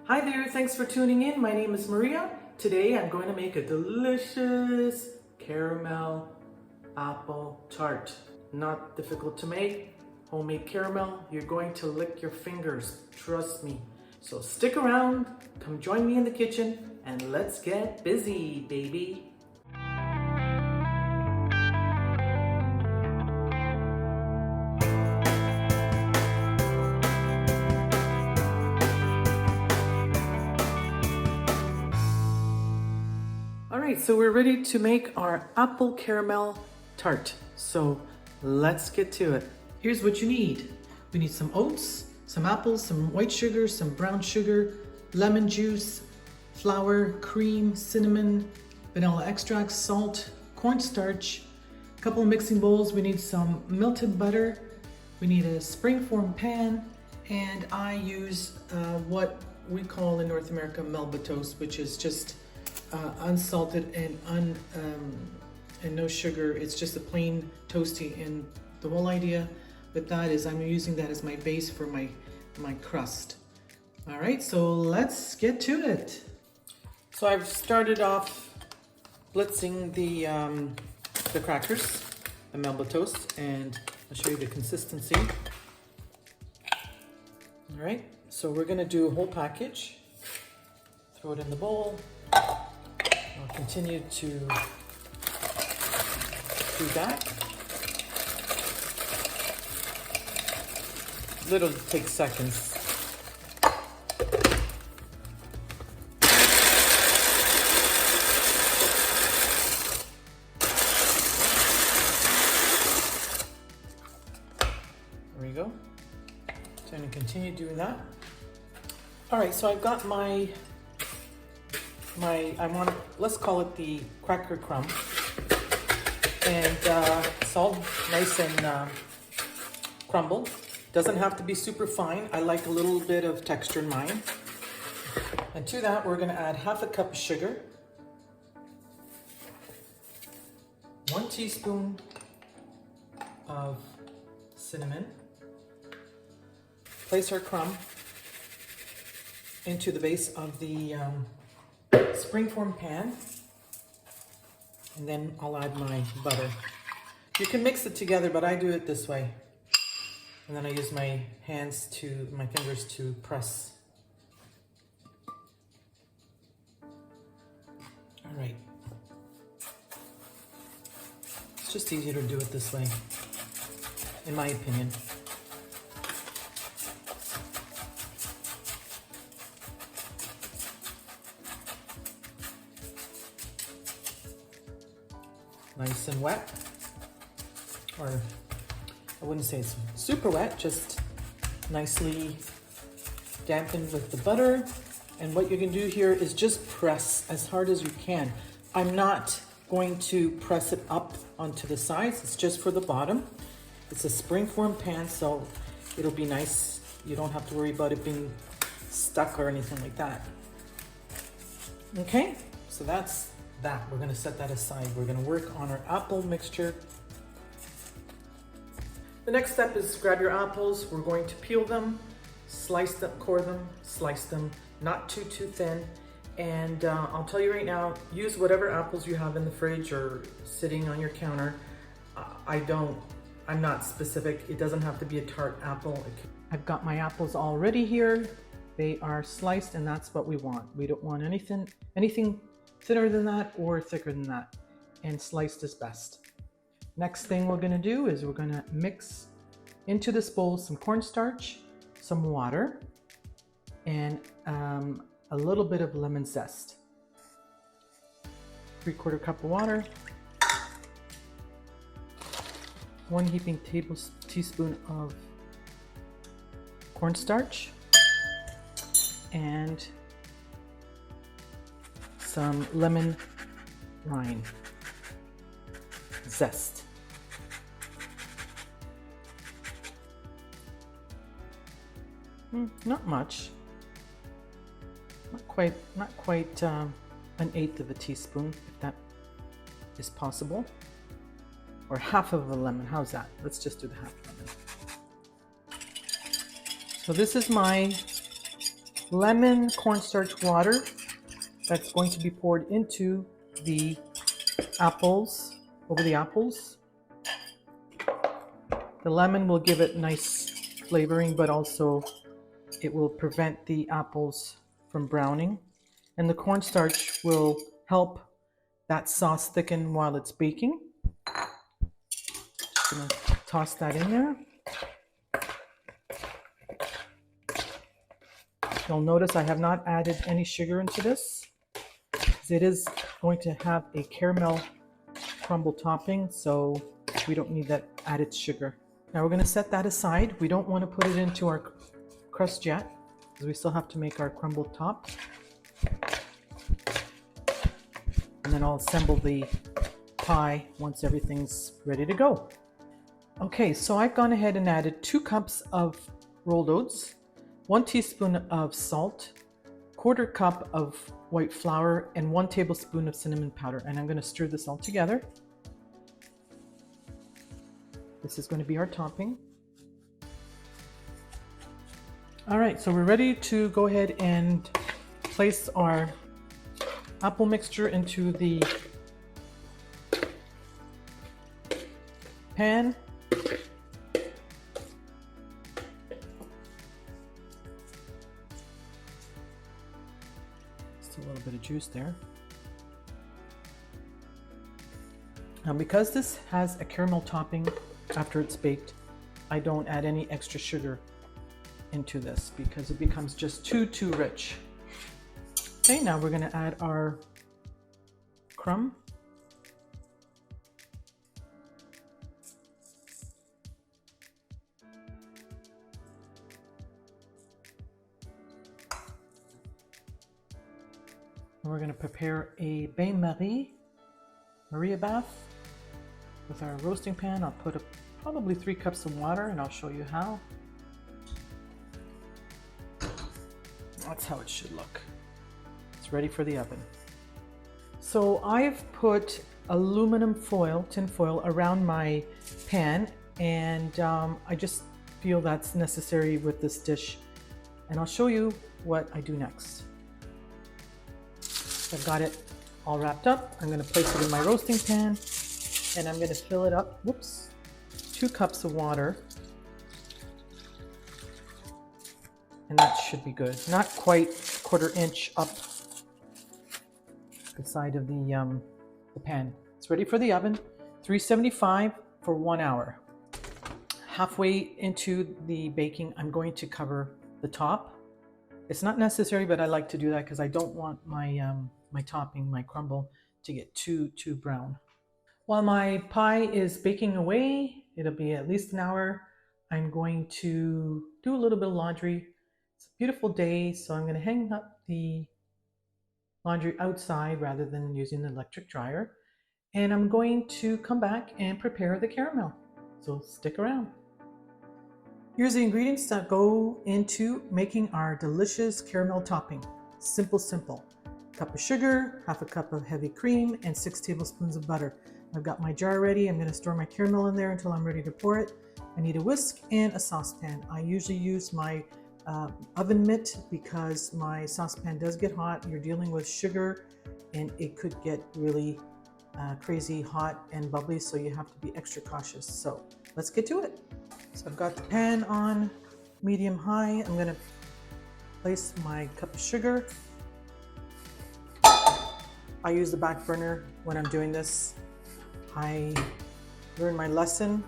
Hi there, thanks for tuning in. My name is Maria. Today I'm going to make a delicious caramel apple tart. Not difficult to make. Homemade caramel, you're going to lick your fingers, trust me. So stick around, come join me in the kitchen, and let's get busy, baby. Alright, so we're ready to make our apple caramel tart. So let's get to it. Here's what you need. We need some oats, some apples, some white sugar, some brown sugar, lemon juice, flour, cream, cinnamon, vanilla extract, salt, cornstarch, a couple of mixing bowls. We need some melted butter. We need a springform pan, and I use what we call in North America Melba toast, which is just unsalted and no sugar. It's just a plain toasty, and the whole idea with that is I'm using that as my base for my crust. All right, so let's get to it. So I've started off blitzing the crackers, the Melba toast, and I'll show you the consistency. All right, so we're gonna do a whole package. Throw it in the bowl. I'll continue to do that. Literally takes seconds. There we go. So I'm going to continue doing that. All right, so I've got let's call it the cracker crumb, and it's all nice and crumbled. Doesn't have to be super fine. I like a little bit of texture in mine. And to that, we're going to add half a cup of sugar, 1 teaspoon of cinnamon. Place our crumb into the base of the springform pan, and then I'll add my butter. You can mix it together, but I do it this way, and then I use my fingers to press. All right, it's just easier to do it this way, in my opinion. Nice and wet, or I wouldn't say it's super wet, just nicely dampened with the butter. And what you can do here is just press as hard as you can. I'm not going to press it up onto the sides, it's just for the bottom. It's a springform pan, so it'll be nice. You don't have to worry about it being stuck or anything like that. Okay, so that's that. We're going to set that aside. We're going to work on our apple mixture. The next step is grab your apples. We're going to peel them, slice them, core them, slice them, not too thin. And I'll tell you right now, use whatever apples you have in the fridge or sitting on your counter. I'm not specific. It doesn't have to be a tart apple. I've got my apples all ready here. They are sliced, and that's what we want. We don't want anything thinner than that or thicker than that, and sliced is best. Next thing we're going to do is we're going to mix into this bowl some cornstarch, some water, and a little bit of lemon zest. 3/4 cup of water, 1 heaping teaspoon of cornstarch, and some lemon rind zest. Not much. Not quite 1/8 of a teaspoon, if that is possible. Or half of a lemon. How's that? Let's just do the half lemon. So this is my lemon cornstarch water that's going to be poured into the apples, over the apples. The lemon will give it nice flavoring, but also it will prevent the apples from browning. And the cornstarch will help that sauce thicken while it's baking. Just gonna toss that in there. You'll notice I have not added any sugar into this, because it is going to have a caramel crumble topping, so we don't need that added sugar. Now we're going to set that aside. We don't want to put it into our crust yet, because we still have to make our crumbled top. And then I'll assemble the pie once everything's ready to go. Okay, so I've gone ahead and added 2 cups of rolled oats, 1 teaspoon of salt, 1/4 cup of white flour, and 1 tablespoon of cinnamon powder. And I'm going to stir this all together. This is going to be our topping. All right, so we're ready to go ahead and place our apple mixture into the pan. Just a little bit of juice there. Now, because this has a caramel topping after it's baked, I don't add any extra sugar into this because it becomes just too rich. Okay, now we're going to add our crumb. And we're going to prepare a bain-marie, Maria bath, with our roasting pan. I'll put probably 3 cups of water, and I'll show you how. That's how it should look. It's ready for the oven. So I've put aluminum foil, tin foil, around my pan, and I just feel that's necessary with this dish. And I'll show you what I do next. I've got it all wrapped up. I'm going to place it in my roasting pan, and I'm going to fill it up. Whoops, 2 cups of water. And that should be good. Not quite 1/4 inch up the side of the pan. It's ready for the oven, 375 for 1 hour. Halfway into the baking, I'm going to cover the top. It's not necessary, but I like to do that because I don't want my my topping, my crumble, to get too brown. While my pie is baking away, it'll be at least an hour. I'm going to do a little bit of laundry. It's a beautiful day, so I'm going to hang up the laundry outside rather than using the electric dryer. And I'm going to come back and prepare the caramel. So stick around. Here's the ingredients that go into making our delicious caramel topping. Simple. Cup of sugar, 1/2 cup of heavy cream, and 6 tablespoons of butter. I've got my jar ready. I'm going to store my caramel in there until I'm ready to pour it. I need a whisk and a saucepan. I usually use my oven mitt because my saucepan does get hot. You're dealing with sugar and it could get really crazy hot and bubbly, so you have to be extra cautious. So let's get to it. So I've got the pan on medium high. I'm going to place my cup of sugar. I use the back burner when I'm doing this. I learned my lesson.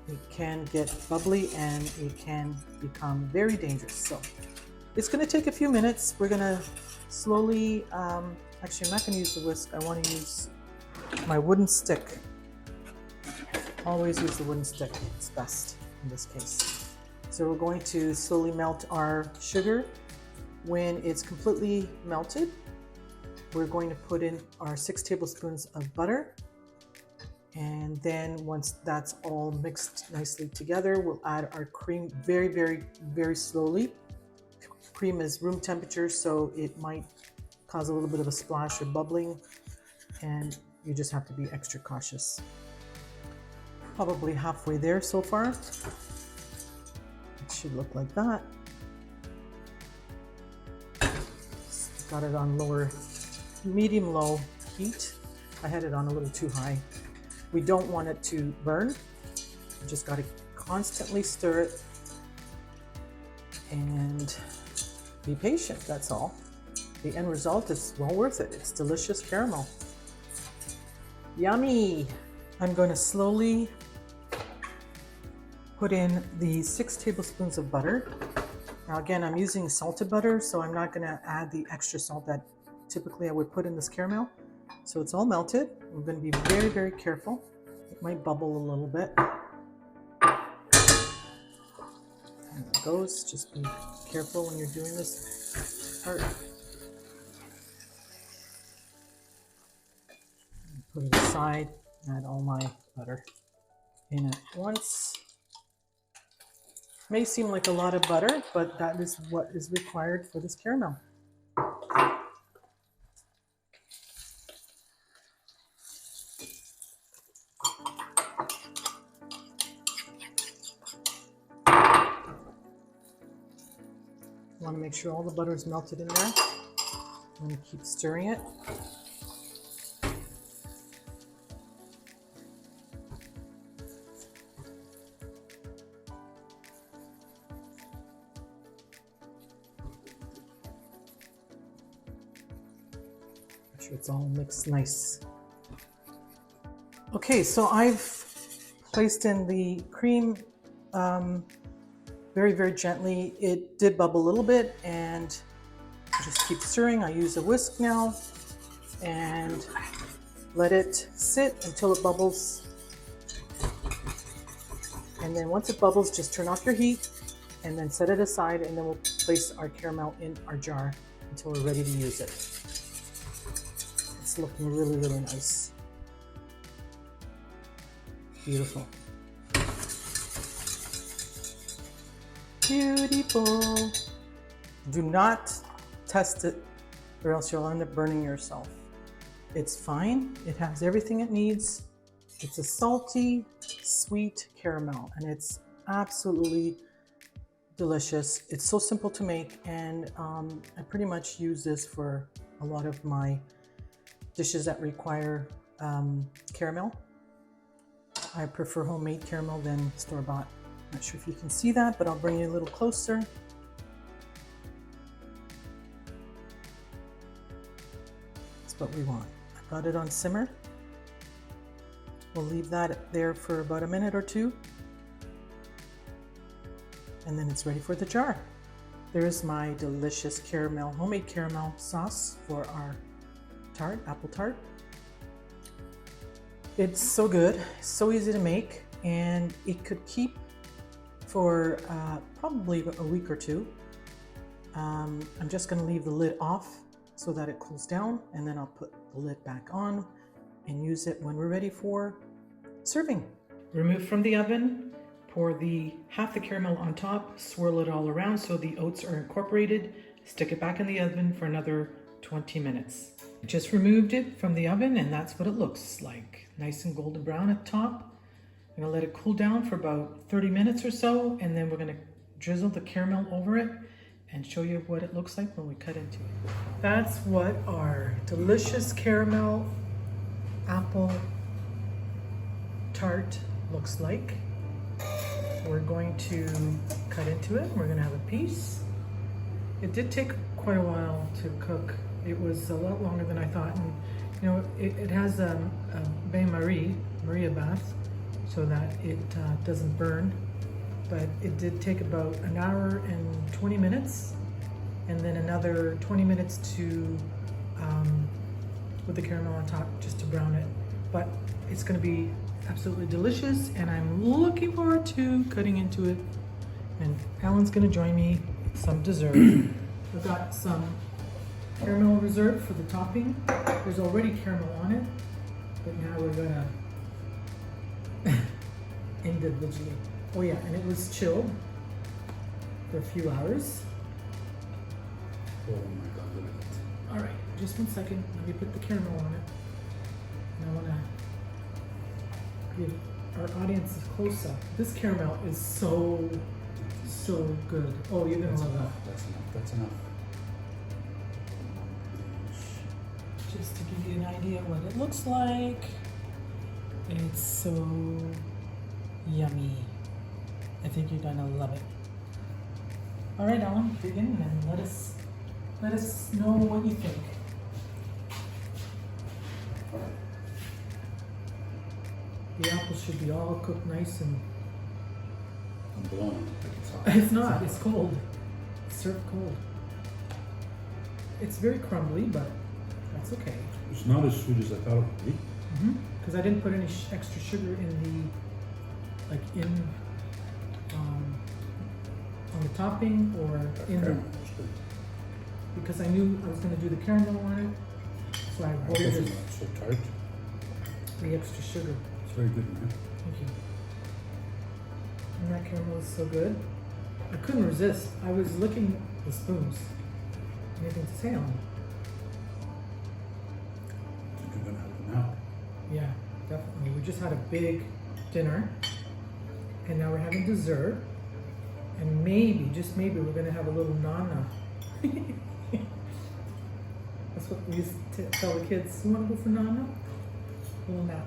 It can get bubbly and it can become very dangerous. So it's going to take a few minutes. We're going to slowly, actually I'm not going to use the whisk. I want to use my wooden stick. Always use the wooden stick. It's best in this case. So we're going to slowly melt our sugar. When it's completely melted, we're going to put in our 6 tablespoons of butter. And then once that's all mixed nicely together, we'll add our cream very slowly. Cream is room temperature, so it might cause a little bit of a splash or bubbling, and you just have to be extra cautious. Probably halfway there so far. It should look like that. just got it on medium-low heat. I had it on a little too high. We don't want it to burn. You just got to constantly stir it and be patient, that's all. The end result is well worth it. It's delicious caramel. Yummy! I'm going to slowly put in the 6 tablespoons of butter. Now again, I'm using salted butter, so I'm not going to add the extra salt that typically I would put in this caramel. So it's all melted. I'm going to be very, very careful. It might bubble a little bit. And it goes. Just be careful when you're doing this part. Put it aside. Add all my butter in at once. May seem like a lot of butter, but that is what is required for this caramel. You want to make sure all the butter is melted in there. I'm going to keep stirring it. Make sure it's all mixed nice. Okay, so I've placed in the cream very, very gently. It did bubble a little bit, and just keep stirring. I use a whisk now and let it sit until it bubbles. And then once it bubbles, just turn off your heat and then set it aside, and then we'll place our caramel in our jar until we're ready to use it. It's looking really, really nice. Beautiful. Beautiful. Do not test it or else you'll end up burning yourself. It's fine. It has everything it needs. It's a salty, sweet caramel, and it's absolutely delicious. It's so simple to make, and I pretty much use this for a lot of my dishes that require caramel. I prefer homemade caramel than store-bought. Not sure if you can see that, but I'll bring you a little closer. That's what we want. I've got it on simmer. We'll leave that there for about a minute or two. And then it's ready for the jar. There's my delicious caramel, homemade caramel sauce for our tart, apple tart. It's so good, so easy to make, and it could keep for probably a week or two. I'm just going to leave the lid off so that it cools down, and then I'll put the lid back on and use it when we're ready for serving. Remove from the oven, pour half the caramel on top, swirl it all around so the oats are incorporated, stick it back in the oven for another 20 minutes. Just removed it from the oven, and that's what it looks like. Nice and golden brown at the top. I'm gonna let it cool down for about 30 minutes or so, and then we're gonna drizzle the caramel over it and show you what it looks like when we cut into it. That's what our delicious caramel apple tart looks like. We're going to cut into it. We're gonna have a piece. It did take quite a while to cook. It was a lot longer than I thought, and you know, it has a Maria bath, so that it doesn't burn. But it did take about an hour and 20 minutes, and then another 20 minutes to with the caramel on top, just to brown it. But it's going to be absolutely delicious, and I'm looking forward to cutting into it. And Alan's going to join me some dessert. I've got some caramel reserved for the topping. There's already caramel on it, but now we're gonna individually. Oh yeah, and it was chilled for a few hours. Oh my God, look at it. All right, just 1 second. Let me put the caramel on it. And I wanna give our audience a close up. This caramel is so good. Oh, you're gonna love that. That's enough. That's enough. just to give you an idea what it looks like. It's so yummy. I think you're gonna love it. All right, Alan, dig in and let us know what you think. The apples should be all cooked nice and... I'm blown. It's not, it's cold. It's served cold. It's very crumbly, but that's okay. It's not as sweet as I thought it would be. Because I didn't put any extra sugar in the, like on the topping or in the, That's good. because I knew I was going to do the caramel on it. So I Apples avoided are not so tart. the extra sugar. It's very good, man. Thank you. And that caramel is so good. I couldn't resist. I was licking the spoons. Anything to say on it? I think you're gonna have it now. Yeah, definitely. We just had a big dinner, and now we're having dessert, and maybe, just maybe, we're gonna have a little nana. That's what we used to tell the kids. You want to go for nana? A little nap.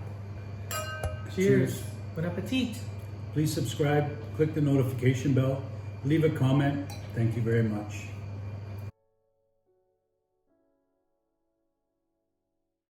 Cheers. Bon appetit. Please subscribe, click the notification bell, leave a comment. Thank you very much.